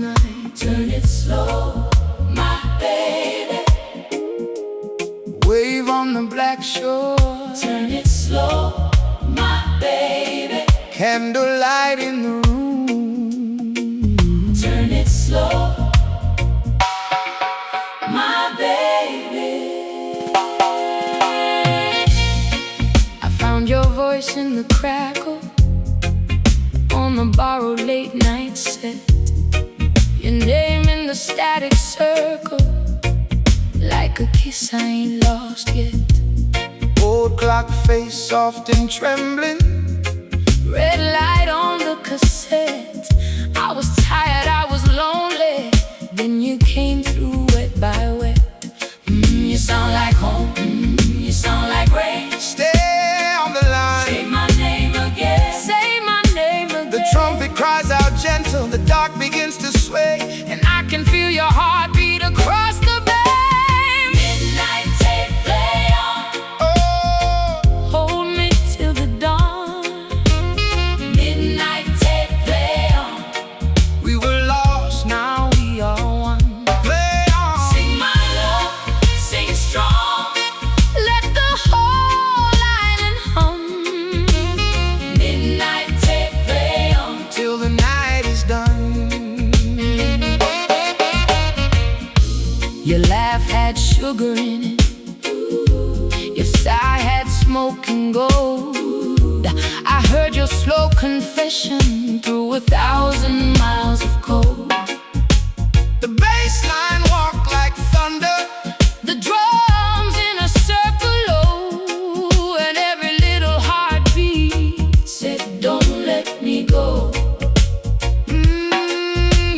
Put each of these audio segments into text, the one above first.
night. Turn it slow, my baby. Wave on the black shore. Turn it slow, my baby. Candlelight in the room. Turn it slow, my baby. I found your voice in the crackle on the borrowed late night set. Your name in the static circle, like a kiss I ain't lost yet. Old clock face soft and trembling. Red light on the cassette. I was tired, I was lonely. Then you came through wet by wet. You sound like home, you sound like rain. Stay on the line. Say my name again. Say my name again. The trumpet cries out gentle, the dark begins to sway, and I can feel your heartbeat across the bay. Midnight tape play on. oh, Hold me till the dawn. Midnight tape play on. we were lost, Now we are one. play on. Sing my love, sing strong. Let the whole island hum. Midnight tape play on. Till the night is done. Your laugh had sugar in it. Your sigh had smoke and gold. I heard your slow confession through 1,000 miles of cold. The bass line walked like thunder. The drums in a circle low, and every little heartbeat said, don't let me go.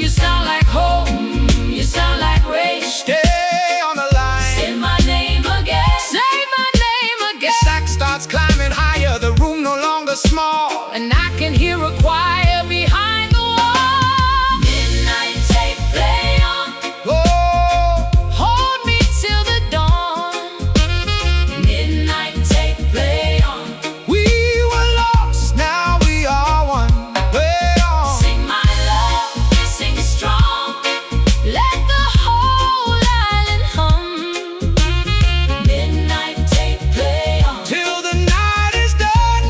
You sound like home, you sound like rain. Stay on the line. Say my name again. Say my name The again. sax starts climbing higher, the room no longer small. And I can hear a choir behind the wall. Midnight tape play on. Oh, Hold me till the dawn. Midnight tape play on. we were lost, now we are one. Play on. Sing my love, sing strong. Let the whole island hum. Midnight tape play on. Till the night is done.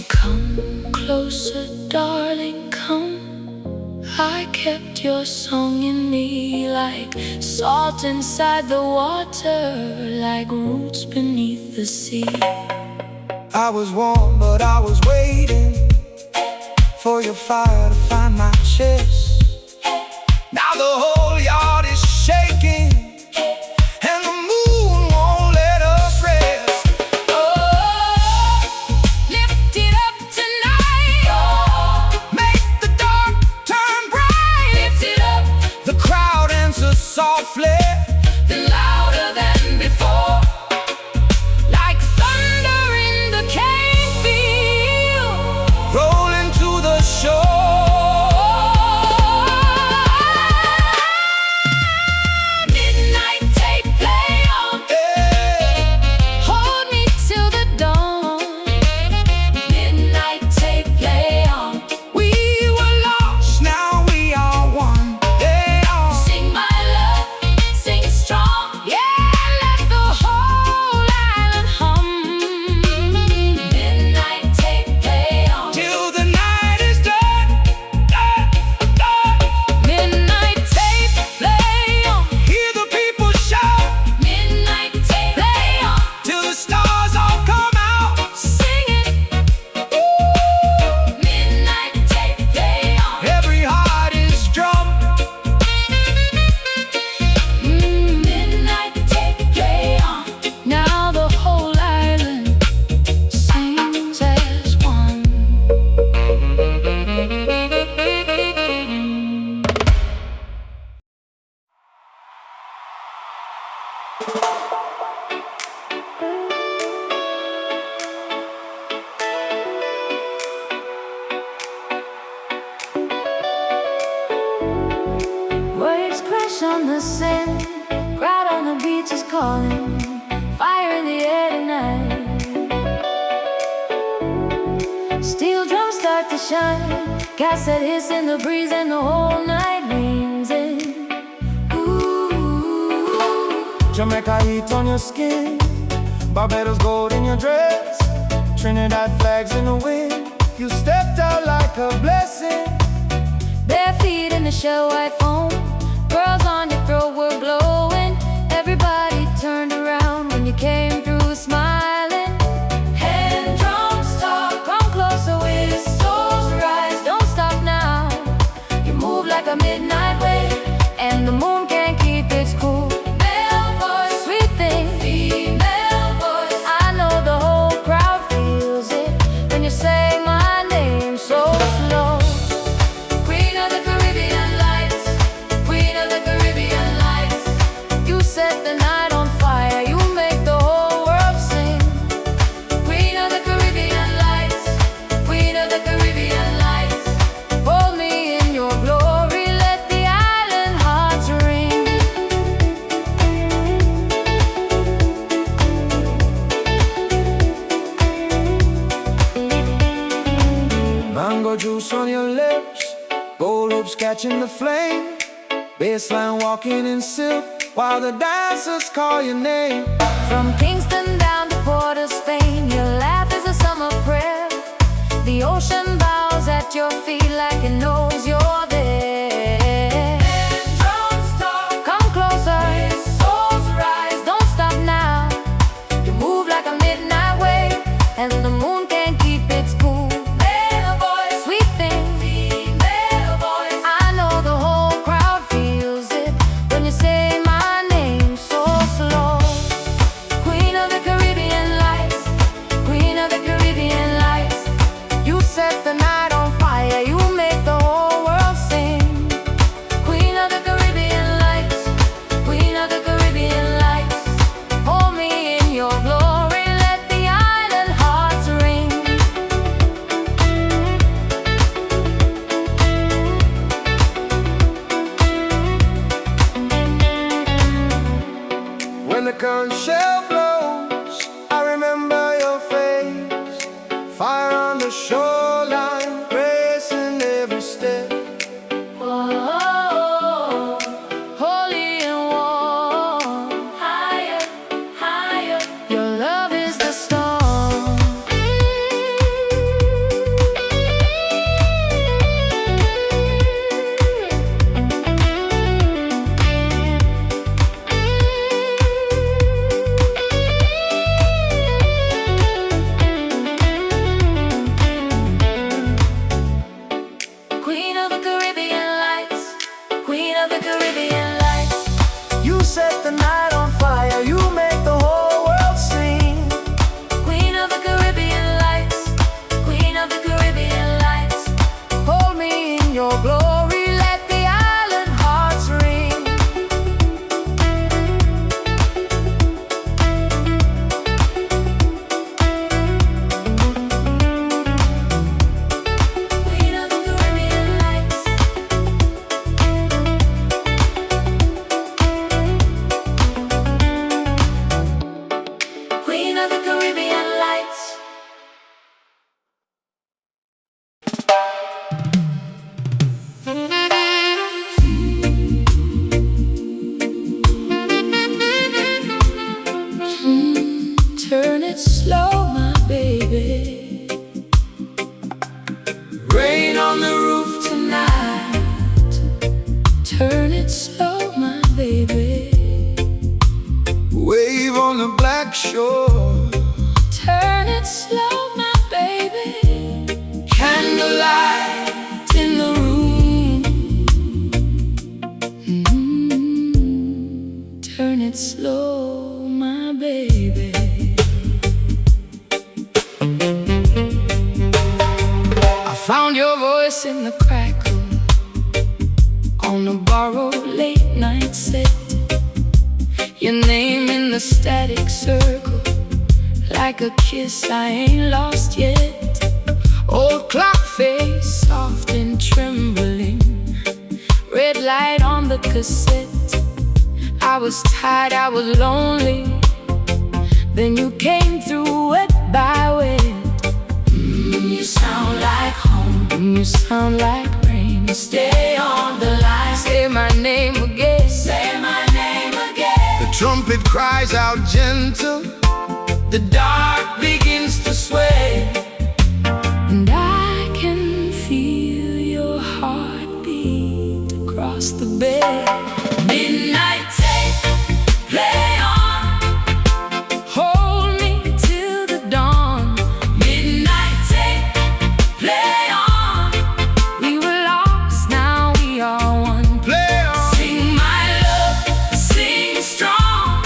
Come closer, darling, come. I kept your song in me, like salt inside the water, like roots beneath the sea. I was warm, but I was waiting for your fire to find my chest. Now the whole yard is shaking, and the moon won't let us rest. Lift it up tonight. Make the dark turn bright. Lift it up, The crowd answers softly, then louder than before. Like thunder in the cane field. rolling to the shore. Midnight tape play on. Hey, Hold me till the dawn. Midnight tape play on. we were lost, now we are one. Play on. Sing my love, sing strong. Yeah, let the whole island hum. Midnight tape play on. Till the night is done, done, done. Midnight tape play on. Hear the people shout Midnight tape play on. till the stars all come out. Sing it. Midnight tape play on. Every heart is drum. Midnight tape play on. Now the whole island sings as one. Waves crash on the sand, crowd on the beach is calling, fire in the air tonight. Steel drums start to shine, cassette hiss in the breeze, and the whole night leans in. Ooh. Jamaica heat on your skin, Barbados gold in your dress, Trinidad flags in the wind. You stepped out like a blessing. Bare feet in the shell white foam, pearls on your throat were glowing. Everybody turned around when you came through smiling. Hand drums talk, come closer, whistles rise. Don't stop now, you move like a midnight wave, and the moon can't keep its cool. Male voice, sweet thing, female voice. I know the whole crowd feels it when you say my name so slow. Queen of the Caribbean lights, Queen of the Caribbean lights. You set the night on fire, you make the whole world sing. Queen of the Caribbean lights, Queen of the Caribbean lights. Hold me in your glory, let the island hearts ring. Mango juice on your lips, gold hoops catching the flame, baseline walking in silk while the dancers call your name. From Kingston down to Port of Spain, your laugh is a summer prayer. The ocean bows at your feet like it knows you're there. Drums talk, come closer, souls rise. Don't stop now, you move like a midnight wave, and the moon can't keep its cool. Male voice, sweet thing, female voice. I know the whole crowd feels it when you say my name so slow. Queen of the Caribbean lights, Queen of the Caribbean lights. You set the night on fire, you make the whole world sing. Queen of the Caribbean lights, Queen of the Caribbean lights. Hold me in your glory, let the island hearts ring. When the conch shell blows, I remember your face. Fire on the shoreline, grace in every step. Whoa, holy and warm. Higher, higher. Your love is the storm. Queen of the Caribbean lights, Queen of the Caribbean lights. You set the night on fire, you make the whole world sing. Queen of the Caribbean lights, Queen of the Caribbean lights. Hold me in your glory, let the island hearts ring. Queen of the Caribbean lights. Queen of the Caribbean lights. Turn it slow, my baby. Rain on the roof Tonight, turn it slow, my baby. wave on the black shore. Turn it slow, my baby. Candlelight In the room. Turn it slow, my baby. I found your voice in the crackle on a borrowed late night set. Your name in the static circle, like a kiss I ain't lost yet. Old clock face, soft and trembling, red light on the cassette. I was tired, I was lonely, then you came through wet by wet. You sound like home. You sound like rain. Stay on the line. Say my name again. Say my name again. The trumpet cries out gentle. The dark begins to sway. And I can feel your heartbeat across the bay. Midnight tape, play on. Hold me till the dawn. Midnight tape, play on. We were lost, now we are one. Play on. Sing my love, sing strong.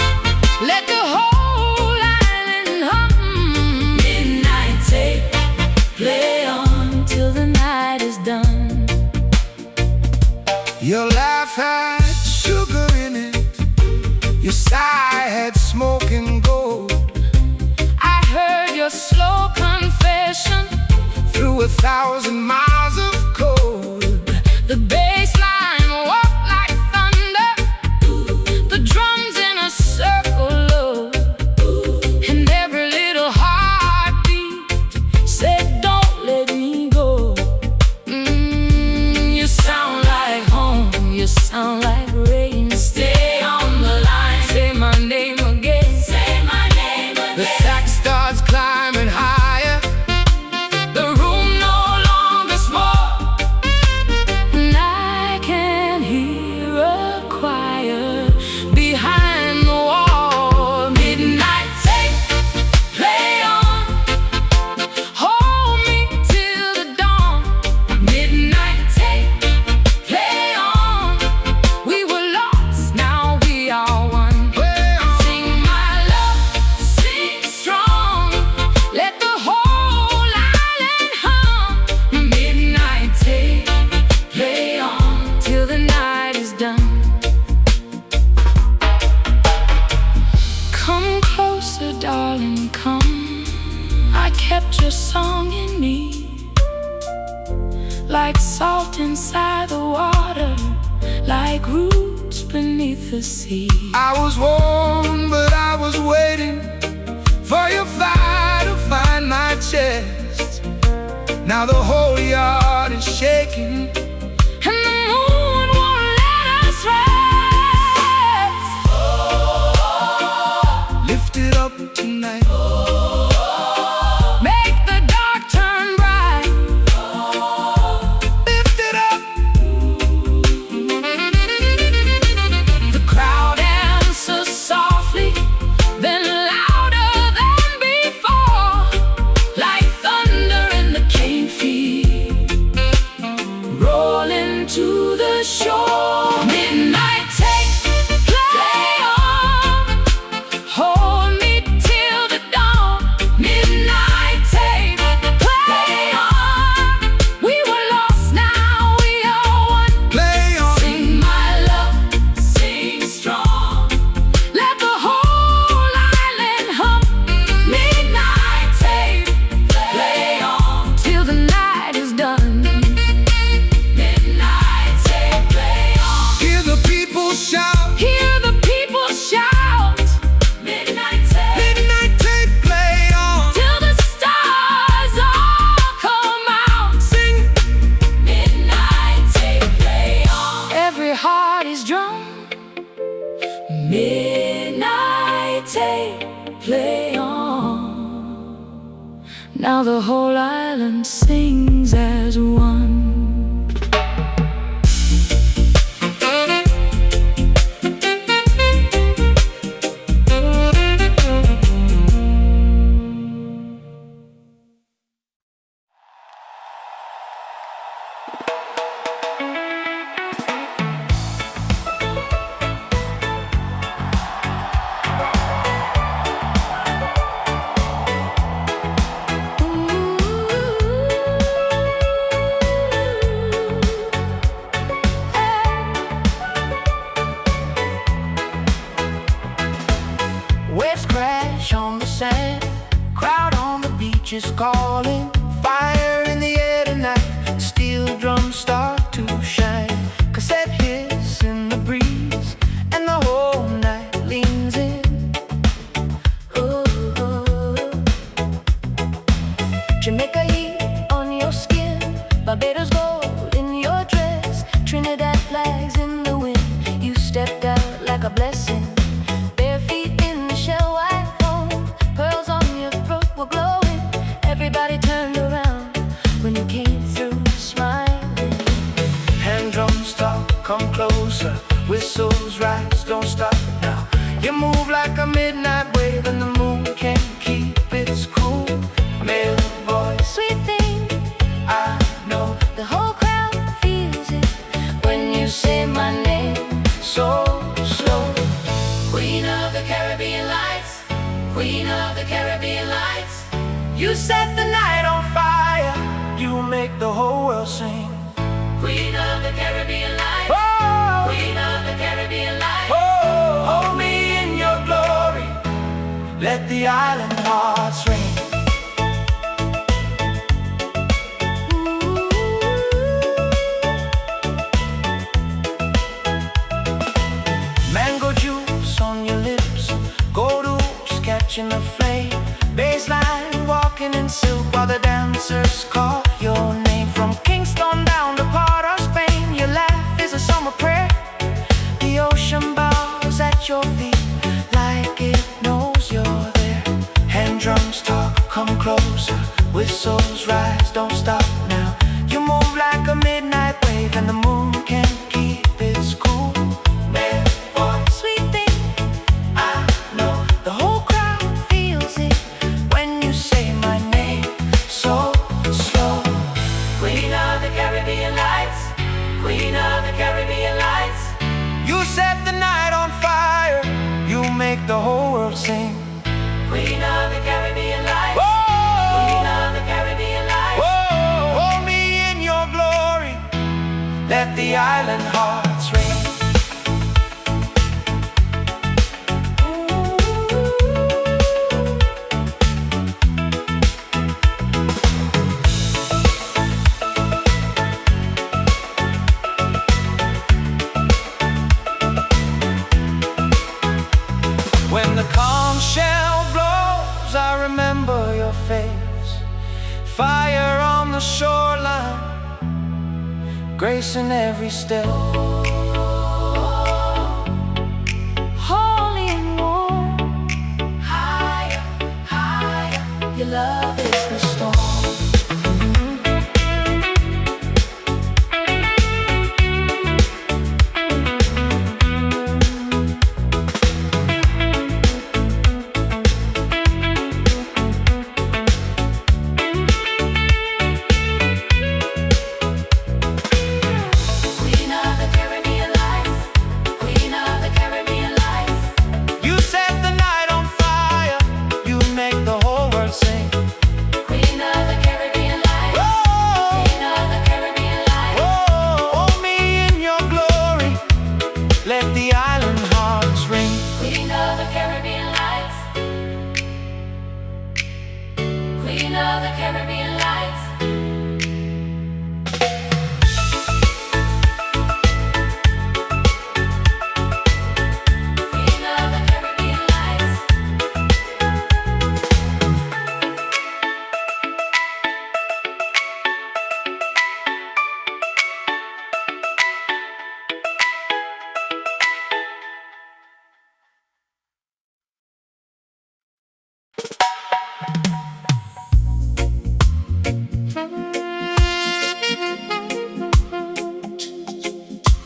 Let the whole island hum. Midnight tape, play on. Till the night is done. Your laugh had sugar in it. Your sigh had smoke and gold. I heard your slow confession Through 1,000 miles of cold. The bass line walked like thunder. The drums in a circle low. And every little heartbeat said, don't let me go. You sound like home. You sound like rain. Stay on the line. Say my name again. Say my name The again. sax starts climbing higher. The room no longer small. And I can hear a choir behind the wall. Midnight tape, play on. Hold me till the dawn. Midnight tape, play on. We were lost, now we are one. Play on. Sing my love, sing strong. Let the whole island hum. Midnight tape, play on. Till the night is done. Come closer, darling, come. I kept your song in me, like salt inside the water, like roots beneath the sea. I was warm, but I was waiting for your fire to find my chest. Now the whole yard is shaking. And the moon won't let us rest. Lift it up tonight. Make the dark turn bright. Lift it up. The crowd answers softly, then louder than before, Like thunder in the cane field, rolling to the shore. midnight tape, Play on. Hold me till the dawn. midnight tape, Play on. We were lost, now we are one. Play on. sing my love, sing strong. Let the whole island hum. Midnight tape, play on. Till the night is done. Midnight tape, play on. Hear the people shout. Hear the people shout. Midnight tape, Midnight tape, play on. Till the stars all come out. Sing. midnight tape, play on. Every heart is drum. Midnight tape, Play on. Now the whole island sings as one. whistles rise, don't stop now. You move like a midnight wave and the moon can't keep its cool. Male voice, Sweet thing, I know the whole crowd feels it when you say my name. so slow. Queen of the Caribbean lights, Queen of the Caribbean lights. You set the night on fire, you make the whole world sing. Queen of the Caribbean lights, Oh, Queen of the Caribbean lights. oh, hold me in your glory, let the island hearts ring. Mango juice on your lips, gold hoops catching the flame. Baseline walking in silk while the dancers call your name. From Kingston down to part of Spain, your laugh is a summer prayer. The ocean bows at your feet like it knows you're there. Hand drums talk, come closer, whistles rise, don't stop now. You move like a midnight wave and the moon can't keep its cool. Male voice, Sweet thing, I know the whole crowd feels it when you say my name so slow. Queen of the Caribbean lights, Queen of the Caribbean lights. You set the night on fire, you make the whole world sing. Queen of the Caribbean lights, Whoa, Queen of the Caribbean lights. whoa, hold me in your glory, let the island hearts ring. When the conch shell blows, I remember your face. Fire on the shoreline, grace in every step. holy and warm. Higher, higher. Your love is the storm. Queen of the Caribbean lights, Queen of the Caribbean lights. You set the night on fire, you make the whole world sing. Queen of the Caribbean lights, Whoa, Queen of the Caribbean lights. whoa, hold me in your glory, let the island hearts ring. Queen of the Caribbean lights, Queen of the Caribbean lights. Queen of the Caribbean lights.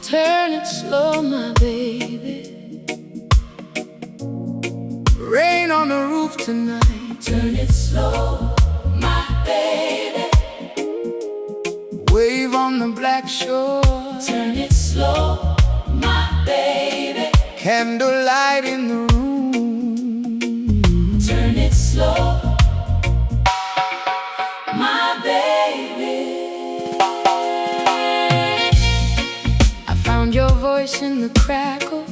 Turn it slow, my baby. Rain on the roof tonight. Turn it slow, my baby. Wave on the black shore. Turn it slow, my baby. Candlelight in the room. Turn it slow, my baby. I found your voice in the crackle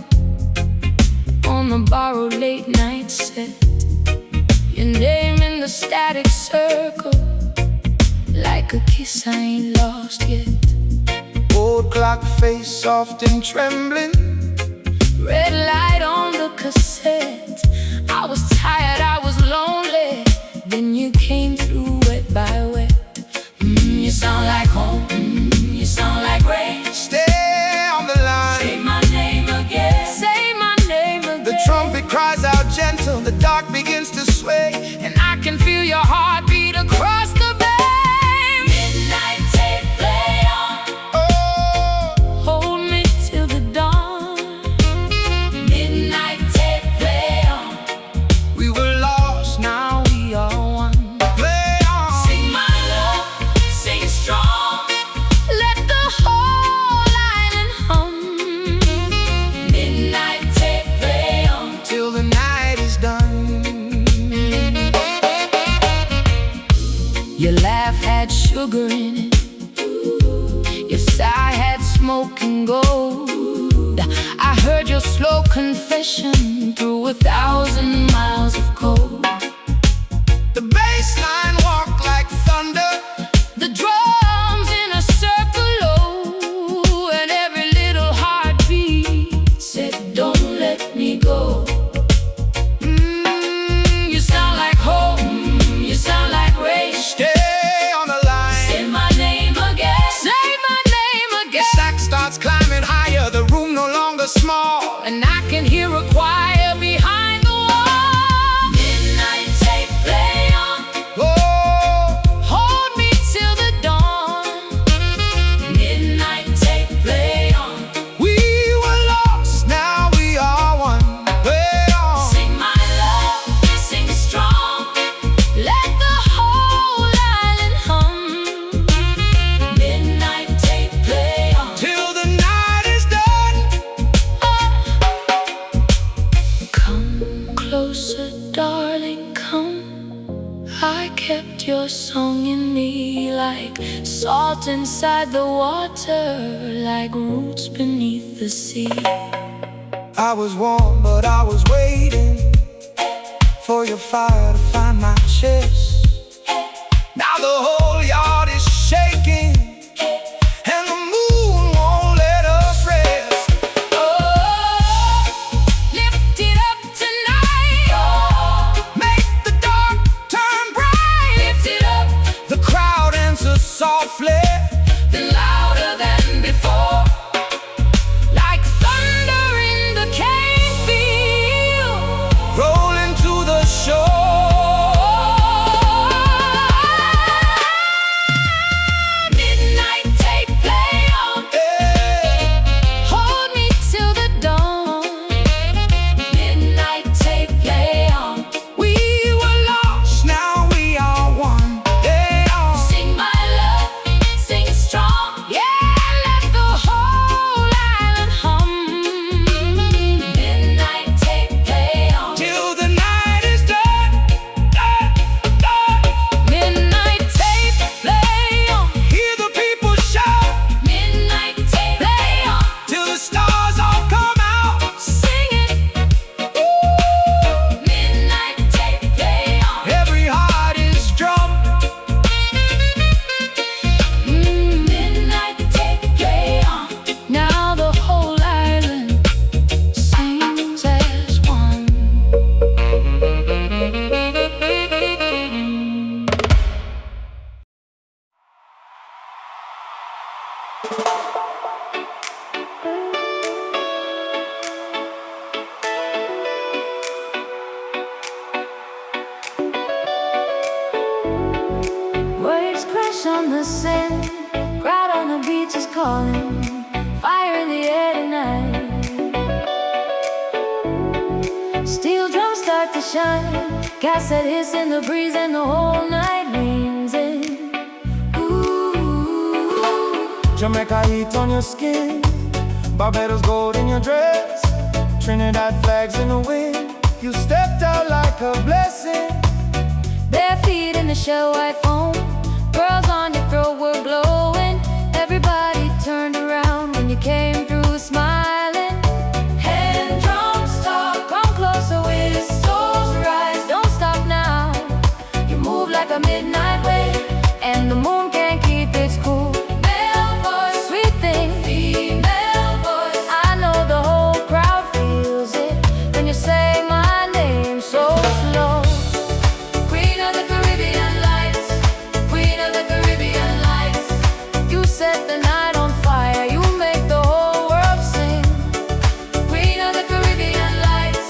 on the borrowed late night set. Your name in the static circle, like a kiss I ain't lost yet. Old clock face soft and trembling, Red light on the cassette. I was tired, I was lonely. Then you came through wet by wet. You sound like home, you sound like rain. stay on the line. Say my name again. Say my name again. The trumpet cries out gentle, the dark begins to sway. And I can feel your heartbeat across the bay. Midnight tape play on. Oh, Hold me till the dawn. sugar in it. Yes, I had smoke and gold. I heard your slow confession through 1,000 miles of cold. The bass line walked like thunder, the drums in a circle low, and every little heartbeat said, don't let me go. You sound like home, you sound like rain. stay on the line. Say my name again, say my name again. The sax starts climbing higher, the room no longer small, And I can hear a choir behind the wall. Midnight tape play on. oh, Hold me till the dawn. Midnight tape play on. we were lost, now we are one. Play on. Sing my love, sing strong. Let the whole island hum. Midnight tape play on. Till the night is done. Come closer, darling, come. I kept your song in me like salt inside the water, like roots beneath the sea. I was warm, but I was waiting for your fire to find my chest. Now the whole yard is shaking, and the moon won't let us rest. Oh, lift it up tonight. Make the dark turn bright. Lift it up, The crowd answers softly, then louder than before, like thunder in the cane field, rolling to the shore. midnight tape play on. Hey, Hold me till the dawn. Midnight tape play on. we were lost, now we are one. Play on. Sing my love, sing strong. Yeah, let the whole island hum. Midnight tape play on. Till the night is done, done, done. Midnight tape play on. Hear the people shout Midnight tape play on. till the stars all come out. Sing it. Midnight tape play on. Every heart is drum. Midnight tape play on. Now the whole island sings as one. Waves crash on the sand, crowd on the beach is calling, fire in the air tonight. Steel drums start to shine, cassette hits in the breeze, and the whole night rings in. Ooh, Jamaica heat on your skin, Barbados gold in your dress, Trinidad flags in the wind. You stepped out like a blessing. bare feet in the shell white foam, pearls on your throat were glowing. Everybody turned around when you came through smiling. Hand drums talk, come closer, whistles rise. Don't stop now, you move like a midnight wave, and the moon can't keep its cool. Male voice, sweet thing, female voice. I know the whole crowd feels it when you say my name so slow. Queen of the Caribbean lights. Queen of the Caribbean lights. You set the night on fire, you make the whole world sing. Queen of the Caribbean lights.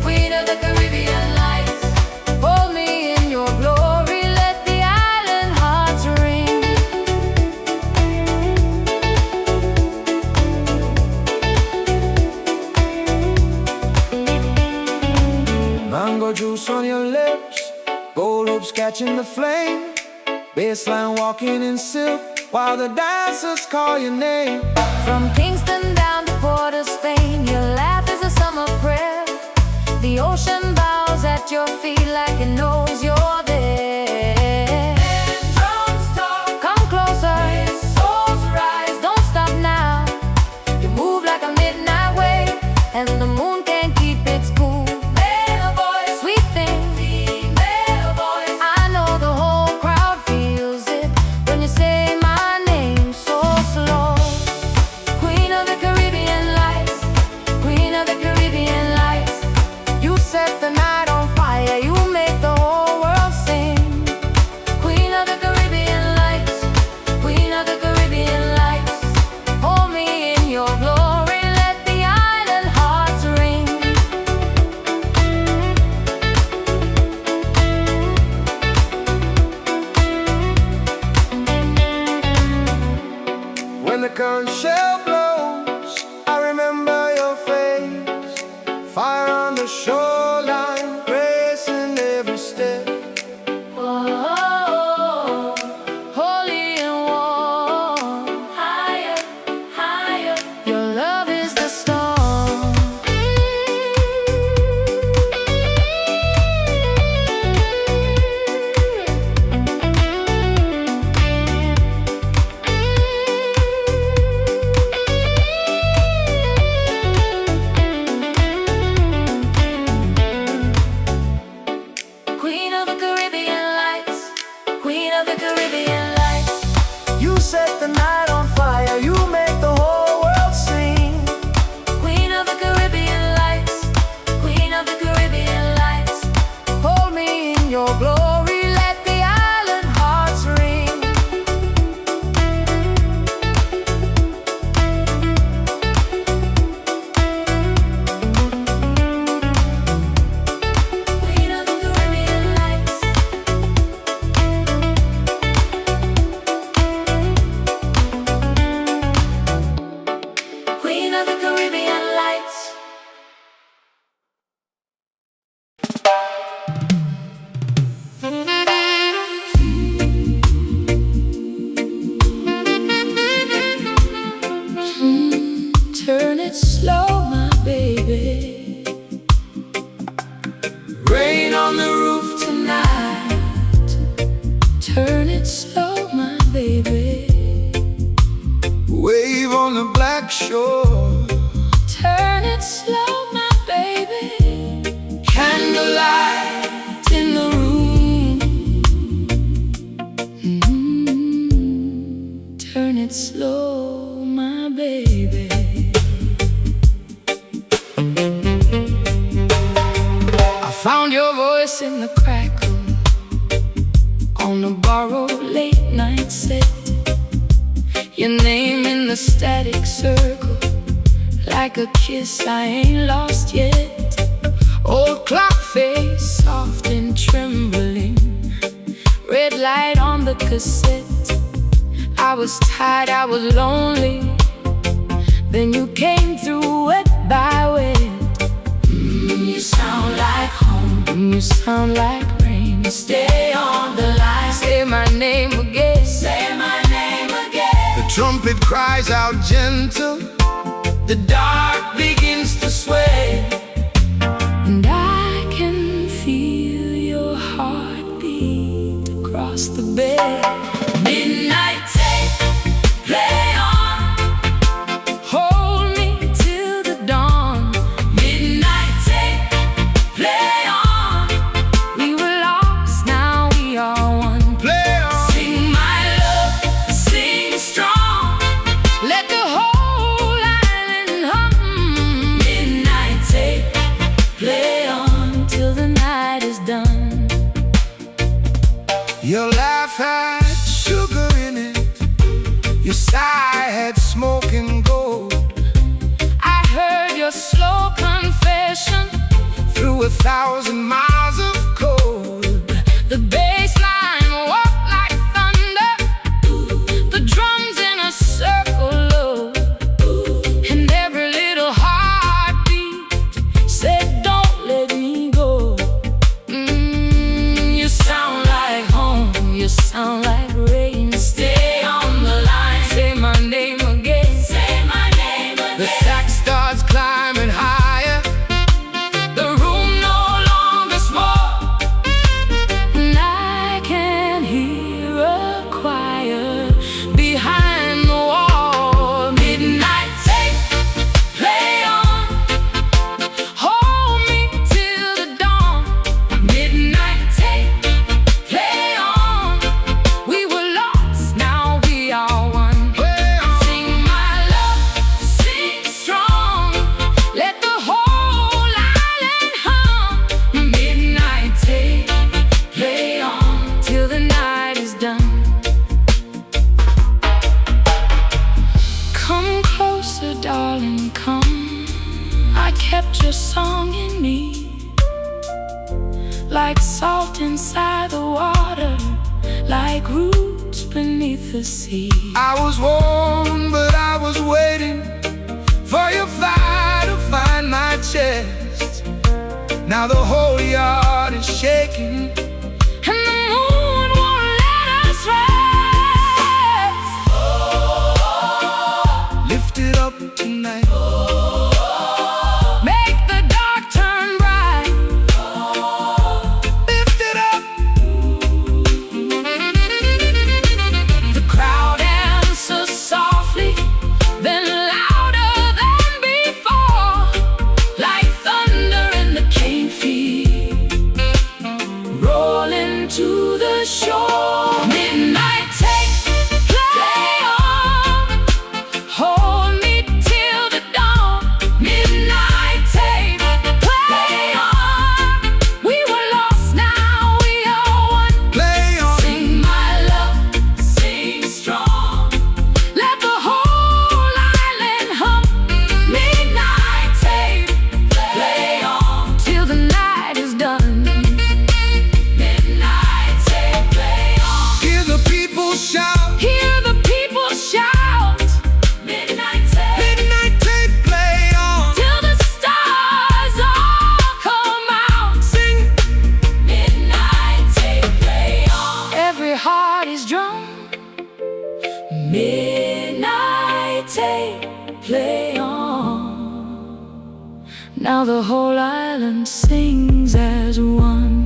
Queen of the Caribbean lights. Hold me in your glory, let the island hearts ring. Mango juice on your lips, gold hoops catching the flame, baseline walking in silk while the dancers call your name. From Kingston down to Port of Spain, your laugh is a summer prayer. The ocean bows at your feet like it knows you're there. And drums talk. Come gale blows, I remember your face. Fire on the shoreline, grace in every step. Whoa, holy and warm, higher, higher. Your love is the storm. Queen of the Caribbean lights, Queen of the Caribbean lights. You set the night on fire, you make the whole world sing. Queen of the Caribbean lights, Queen of the Caribbean lights. Hold me in your glory, let the island hearts ring. Queen of the Caribbean lights. Queen of the Caribbean lights. Turn it slow, my baby. Rain on the roof Tonight, turn it slow, my baby. wave on the black shore. Turn it slow, my baby. Candlelight in the room. Turn it slow, my baby. I found your voice in the crackle on a borrowed late night set. Your name in the static circle, like a kiss I ain't lost yet. Old clock face, soft and trembling, red light on the cassette. I was tired, I was lonely, then you came through wet by wet. You sound like home, you sound like rain. Stay on the line, say my name again, say my name again. The trumpet cries out gentle, The dark begins to sway, and I can feel your heartbeat across the bay. Midnight tape, play on, hold me till the dawn. Midnight tape, play on, we were lost, now we are one. play on. Sing my love, sing strong, let the whole island hum. Midnight tape, play on till the night is done. Your laugh had sugar in it, your sigh had smoke and gold. I heard your slow confession Through 1,000 miles of cold, the bass line walked like thunder, the drums in a circle low, and every little heartbeat said don't let me go. You sound like home, you sound like rain. Stay on the line, say my name again, say my name again. the sax starts climbing higher. The room no longer small, and I can hear a choir behind the wall. Midnight tape, play on, hold me till the dawn. Midnight tape, play on, we were lost, now we are one. Play on. Sing my love, sing strong, let the whole island hum. Midnight tape, play on till the night is done. Come closer, darling, come. I kept your song in me, like salt inside the water, like roots roots beneath the sea. I was warm, but I was waiting for your fire to find my chest. Now the whole yard is shaking, and the moon won't let us rest. Lift it up tonight. Make the dark turn bright. Lift it up. The crowd answers softly, then louder than before, like thunder in the cane field, rolling to the shore. Midnight take, play on, hold me till the dawn. Midnight take, play on. We were lost, now we are one. Play on. Sing my love, sing strong. Let the whole island hum. Midnight take, play on till the night is done. Midnight take, play on. Hear the people shout. Hear the people shout. Midnight take, Midnight take, play on. till the stars all come out. Sing. Midnight take, play on. Every heart is drum. Midnight take, play on. Now the whole island sings as one.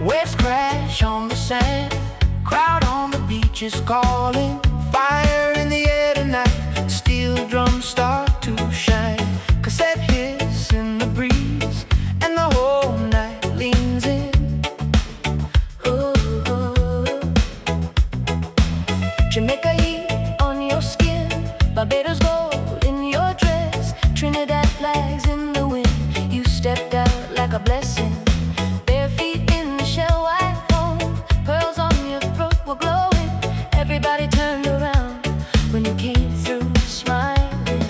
Waves crash on the sand. Crowd on the beach is calling. Fire in the air tonight. Steel drums start to shine. Cassette hits in the breeze, and the whole night leans in. Ooh, ooh. Jamaica heat on your skin, Barbados gold in your dress, Trinidad flags in the wind. You stepped out like a blessing, bare feet in the shell white foam, pearls on your throat were glowing. Everybody turned around when you came through smiling.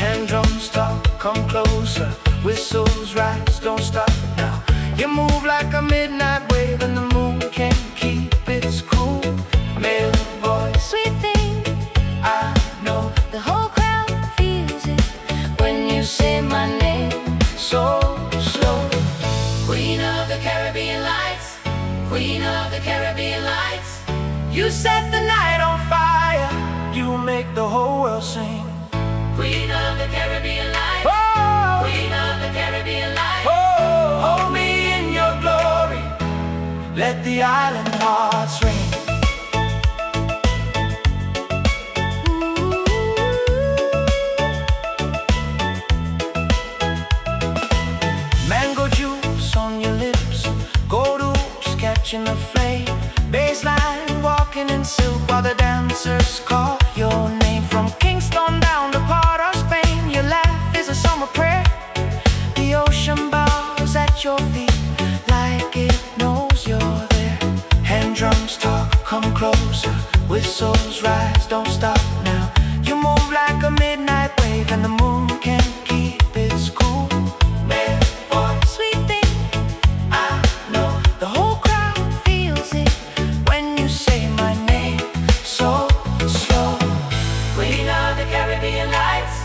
Hand drums talk, come closer. Whistles rise, don't stop now. You move like a midnight wave, and the moon can't keep its cool. Male voice, Sweet thing, I know. the whole crowd feels it when you say my name. So slow. Queen of the Caribbean lights, Queen of the Caribbean lights. You set the night on fire. You make the whole world sing. Queen of the Caribbean lights, Oh, Queen of the Caribbean lights. oh, hold me in your glory. Let the island hearts ring. Mango juice on your lips, gold hoops catching the flame. Baseline walking in silk while the dancers call your name. From Kingston down to part of Spain, your laugh is a summer prayer. The ocean bows at your feet like it knows you're there. Hand drums talk, come closer. Whistles rise, don't stop now. You move like a midnight wave, and the moon can't keep its cool. Male voice, Sweet thing, I know. the whole crowd feels it when you say my name. So slow. Queen of the Caribbean lights,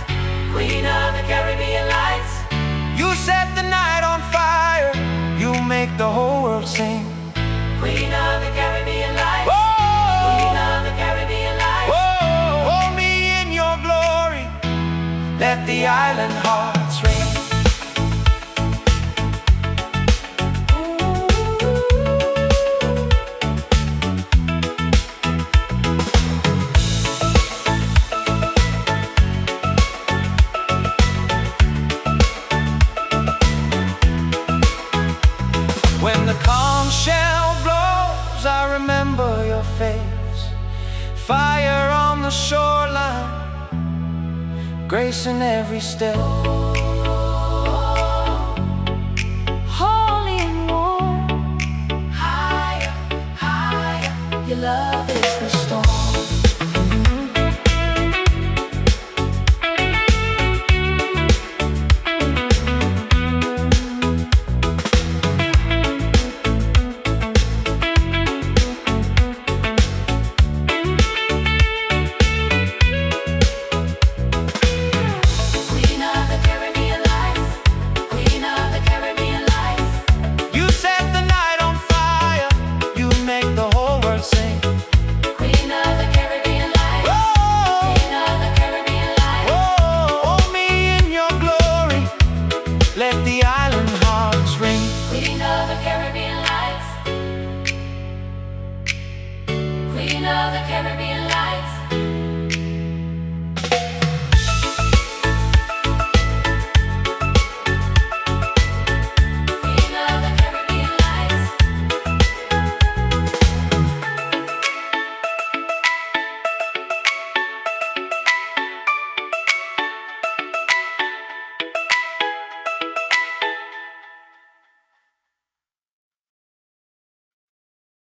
Queen of the Caribbean lights. You set the night on fire. You make the whole world sing. Queen of the Caribbean lights, Oh, Queen of the Caribbean lights. oh, hold me in your glory. Let the island hearts ring. remember your face. Fire on the shoreline, grace in every step. Holy and warm, Higher, higher. your love is the storm. Queen of the Caribbean lights. Queen of the Caribbean lights. You set the night on fire, you make the whole world sing. Queen of the Caribbean lights. Whoa, Queen of the Caribbean lights. whoa, hold me in your glory, let the island hearts ring. Queen of the Caribbean lights. Queen of the Caribbean